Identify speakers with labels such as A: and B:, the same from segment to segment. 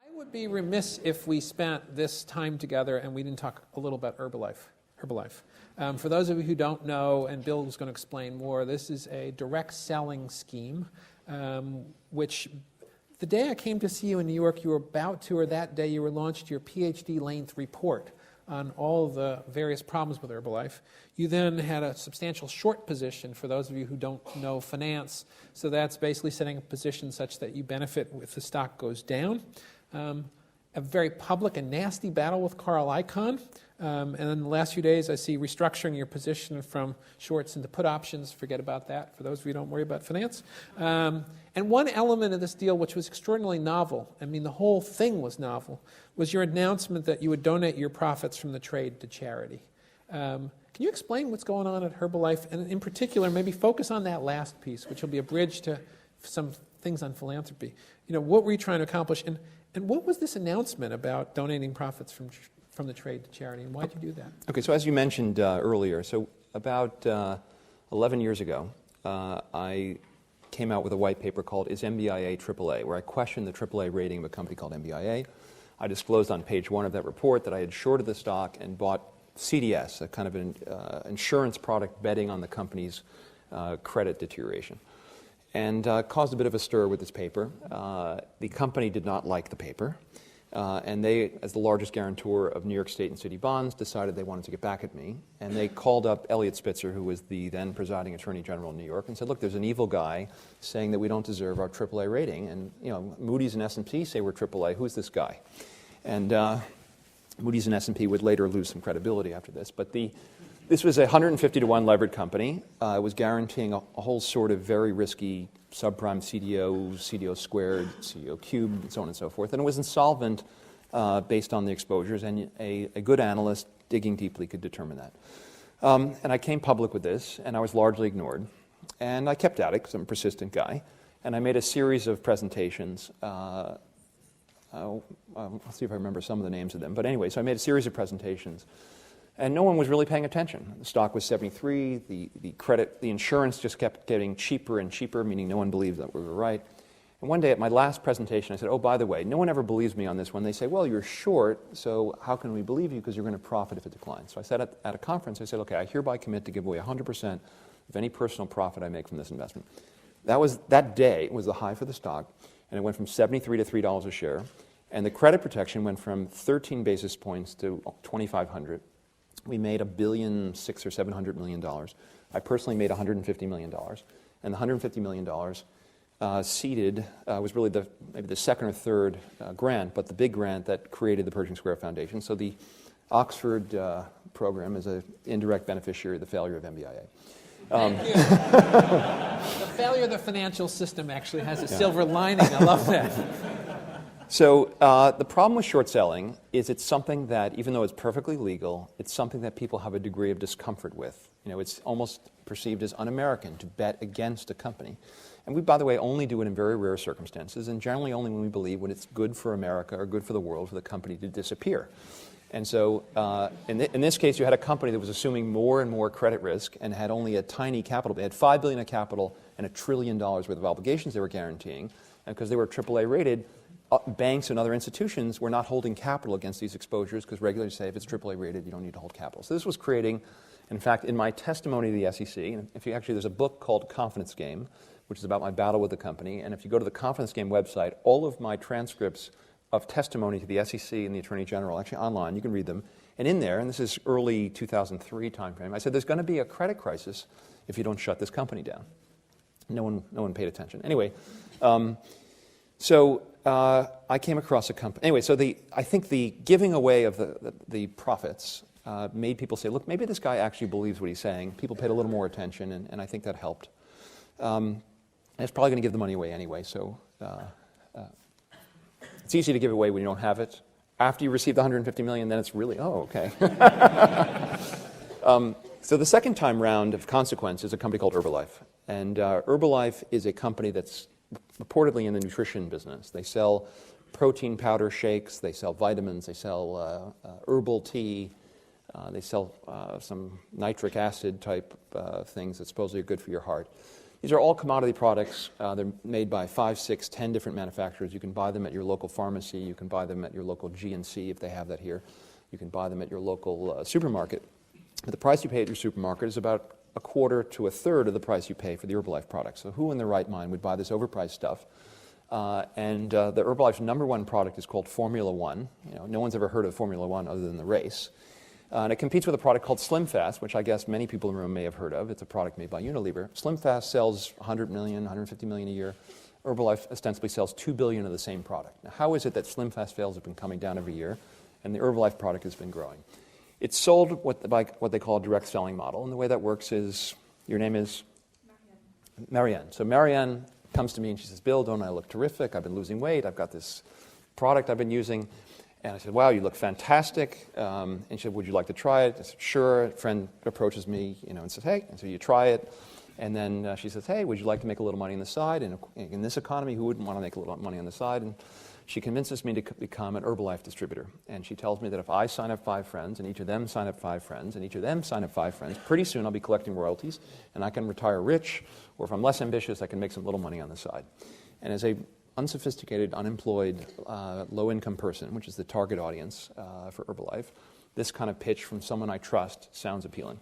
A: I would be remiss if we spent this time together and we didn't talk a little about Herbalife. For those of you who don't know, and Bill was going to explain more, this is a direct selling scheme, which the day I came to see you in New York, you were about to, or that day you were launched your PhD length report on all the various problems with Herbalife. You then had a substantial short position for those of you who don't know finance. So that's basically setting a position such that you benefit if the stock goes down. A very public and nasty battle with Carl Icahn. And then the last few days, I see restructuring your position from shorts into put options. Forget about that, for those of you who don't worry about finance. And one element of this deal, which was extraordinarily novel, I mean, the whole thing was novel, was your announcement that you would donate your profits from the trade to charity. Can you explain what's going on at Herbalife? And in particular, maybe focus on that last piece, which will be a bridge to some things on philanthropy. You know, what were you trying to accomplish? And what was this announcement about donating profits from the trade to charity, and why did you do that?
B: Okay, so as you mentioned earlier, so about 11 years ago, I came out with a white paper called Is MBIA AAA, where I questioned the AAA rating of a company called MBIA. I disclosed on page 1 of that report that I had shorted the stock and bought CDS, a kind of an insurance product betting on the company's credit deterioration, and caused a bit of a stir with this paper. The company did not like the paper. And they, as the largest guarantor of New York State and city bonds, decided they wanted to get back at me. And they called up Eliot Spitzer, who was the then presiding attorney general in New York, and said, look, there's an evil guy saying that we don't deserve our AAA rating. And, you know, Moody's and S&P say we're AAA. Who's this guy? And Moody's and S&P would later lose some credibility after this. But this was a 150 to 1 levered company. It was guaranteeing a whole sort of very risky subprime CDO, CDO squared, CDO cubed, and so on and so forth. And it was insolvent based on the exposures, and a good analyst digging deeply could determine that. And I came public with this, and I was largely ignored. And I kept at it because I'm a persistent guy. And I made a series of presentations. I'll see if I remember some of the names of them. But anyway, so I made a series of presentations. And no one was really paying attention. The stock was 73. The insurance just kept getting cheaper and cheaper, meaning no one believed that we were right. And one day at my last presentation, I said, oh, by the way, no one ever believes me on this one. They say, well, you're short, so how can we believe you? Because you're going to profit if it declines. So I said at a conference, I said, okay, I hereby commit to give away 100% of any personal profit I make from this investment. That day was the high for the stock, and it went from 73 to $3 a share. And the credit protection went from 13 basis points to 2,500. We made $1.6 billion or $700 million. I personally made $150 million. And the $150 million seeded was really maybe the second or third grant, but the big grant that created the Pershing Square Foundation. So the Oxford program is an indirect beneficiary of the failure of MBIA.
A: Thank you. The failure of the financial system actually has a silver lining. I love that.
B: So the problem with short selling is it's something that, even though it's perfectly legal, it's something that people have a degree of discomfort with. You know, it's almost perceived as un-American to bet against a company. And we, by the way, only do it in very rare circumstances, and generally only when we believe when it's good for America or good for the world for the company to disappear. And so in this case, you had a company that was assuming more and more credit risk and had only a tiny capital. They had $5 billion of capital and $1 trillion worth of obligations they were guaranteeing. And because they were AAA rated, banks and other institutions were not holding capital against these exposures because regulators say if it's AAA rated, you don't need to hold capital. So this was creating, in fact, in my testimony to the SEC, and there's a book called Confidence Game, which is about my battle with the company. And if you go to the Confidence Game website, all of my transcripts of testimony to the SEC and the Attorney General, actually online, you can read them. And in there, and this is early 2003 timeframe, I said there's going to be a credit crisis if you don't shut this company down. No one paid attention. Anyway, I came across a company. Anyway, so I think the giving away of the profits made people say, look, maybe this guy actually believes what he's saying. People paid a little more attention, and I think that helped. And it's probably going to give the money away anyway, so it's easy to give away when you don't have it. After you receive the $150 million, then it's really, oh, okay. So the second time round of consequence is a company called Herbalife. And Herbalife is a company that's reportedly in the nutrition business. They sell protein powder shakes, they sell vitamins, they sell herbal tea, they sell some nitric acid type things that supposedly are good for your heart. These are all commodity products. They're made by 5, 6, 10 different manufacturers. You can buy them at your local pharmacy. You can buy them at your local GNC if they have that here. You can buy them at your local supermarket. But the price you pay at your supermarket is about a quarter to a third of the price you pay for the Herbalife product. So who in their right mind would buy this overpriced stuff? The Herbalife's #1 product is called Formula One. No one's ever heard of Formula One other than the race. And it competes with a product called Slim Fast, which I guess many people in the room may have heard of. It's a product made by Unilever. Slim Fast sells 100 million, 150 million a year. Herbalife ostensibly sells 2 billion of the same product. Now, how is it that Slim Fast sales have been coming down every year, and the Herbalife product has been growing? It's sold by what they call a direct selling model, and the way that works is, your name is? Marianne. So Marianne comes to me and she says, Bill, don't I look terrific? I've been losing weight. I've got this product I've been using. And I said, wow, you look fantastic. And she said, would you like to try it? I said, sure. A friend approaches me, and says, hey. And so you try it. And then she says, hey, would you like to make a little money on the side? And in this economy, who wouldn't want to make a little money on the side? And she convinces me to become an Herbalife distributor. And she tells me that if I sign up 5 friends, and each of them sign up 5 friends, and each of them sign up 5 friends, pretty soon I'll be collecting royalties, and I can retire rich, or if I'm less ambitious, I can make some little money on the side. And as a unsophisticated, unemployed, low-income person, which is the target audience for Herbalife, this kind of pitch from someone I trust sounds appealing.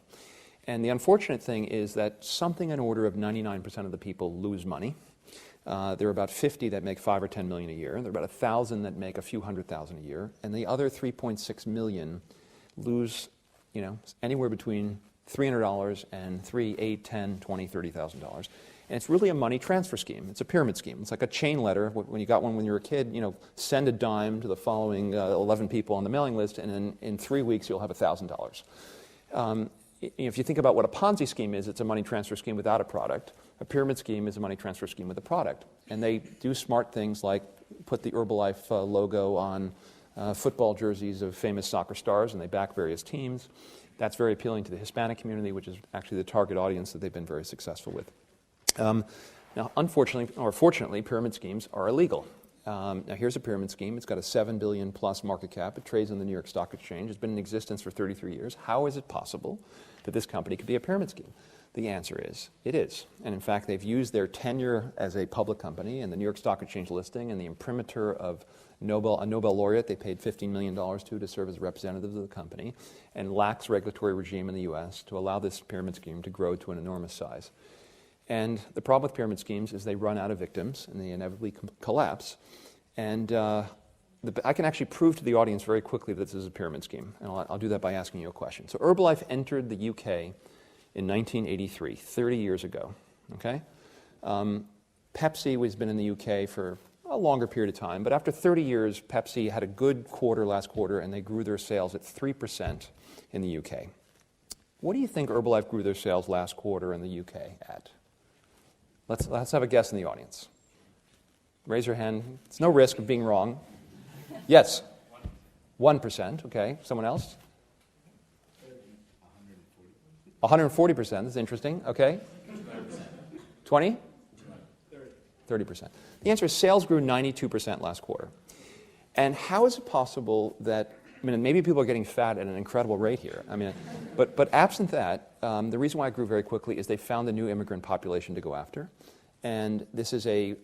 B: And the unfortunate thing is that something in order of 99% of the people lose money. There are about 50 that make 5 or 10 million a year. There are about 1,000 that make a few $100,000 a year. And the other 3.6 million lose, anywhere between $300 and $3, $8, $10, $20, $30,000. And it's really a money transfer scheme. It's a pyramid scheme. It's like a chain letter. When you got one when you were a kid, send a dime to the following 11 people on the mailing list, and in 3 weeks you'll have $1,000. If you think about what a Ponzi scheme is, it's a money transfer scheme without a product. A pyramid scheme is a money transfer scheme with a product. And they do smart things like put the Herbalife logo on football jerseys of famous soccer stars, and they back various teams. That's very appealing to the Hispanic community, which is actually the target audience that they've been very successful with. Now, unfortunately, or fortunately, pyramid schemes are illegal. Now, here's a pyramid scheme. It's got a $7 billion plus market cap. It trades on the New York Stock Exchange. It's been in existence for 33 years. How is it possible that this company could be a pyramid scheme? The answer is, it is. And in fact, they've used their tenure as a public company and the New York Stock Exchange listing and the imprimatur of a Nobel laureate they paid $15 million to serve as representative of the company, and lax regulatory regime in the U.S. to allow this pyramid scheme to grow to an enormous size. And the problem with pyramid schemes is they run out of victims and they inevitably collapse. And I can actually prove to the audience very quickly that this is a pyramid scheme. And I'll do that by asking you a question. So Herbalife entered the UK in 1983, 30 years ago. Okay? Pepsi has been in the UK for a longer period of time. But after 30 years, Pepsi had a good quarter last quarter, and they grew their sales at 3% in the UK. What do you think Herbalife grew their sales last quarter in the UK at? Let's have a guess in the audience. Raise your hand. It's no risk of being wrong. Yes? 1%. Okay. Someone else? 140%. That's interesting. Okay. 20? 30%. The answer is sales grew 92% last quarter. And how is it possible that, maybe people are getting fat at an incredible rate here. But absent that, the reason why it grew very quickly is they found a new immigrant population to go after. And this is a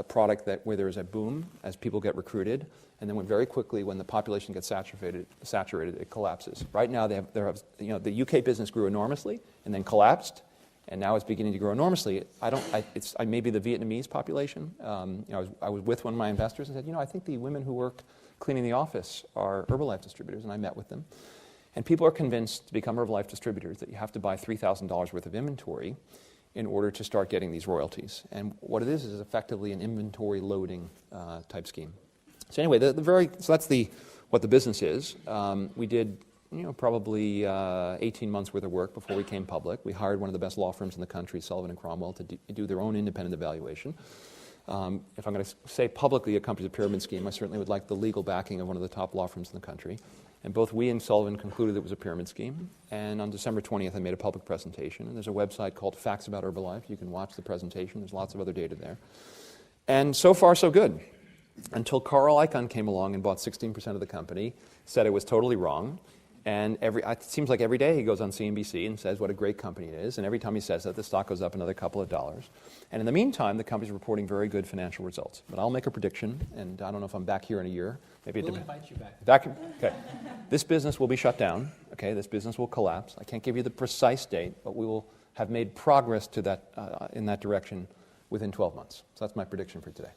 B: product where there is a boom as people get recruited, and then very quickly, when the population gets saturated, it collapses. Right now, the UK business grew enormously and then collapsed, and now it's beginning to grow enormously. It's maybe the Vietnamese population. I was with one of my investors and said, I think the women who work cleaning the office are Herbalife distributors, and I met with them. And people are convinced to become Herbalife distributors that you have to buy $3,000 worth of inventory in order to start getting these royalties. And what it is effectively an inventory loading type scheme. So anyway, so that's what the business is. We did probably 18 months worth of work before we came public. We hired one of the best law firms in the country, Sullivan & Cromwell, to do their own independent evaluation. If I'm going to say publicly a company's a pyramid scheme, I certainly would like the legal backing of one of the top law firms in the country. And both we and Sullivan concluded it was a pyramid scheme. And on December 20th, I made a public presentation. And there's a website called Facts About Herbalife. You can watch the presentation. There's lots of other data there. And so far, so good. Until Carl Icahn came along and bought 16% of the company, said it was totally wrong. And it seems like every day he goes on CNBC and says what a great company it is. And every time he says that, the stock goes up another couple of dollars. And in the meantime, the company's reporting very good financial results. But I'll make a prediction, and I don't know if I'm back here in a year. Maybe
A: We'll invite you back.
B: Okay. This business will be shut down. Okay. This business will collapse. I can't give you the precise date, but we will have made progress to that in that direction within 12 months. So that's my prediction for today.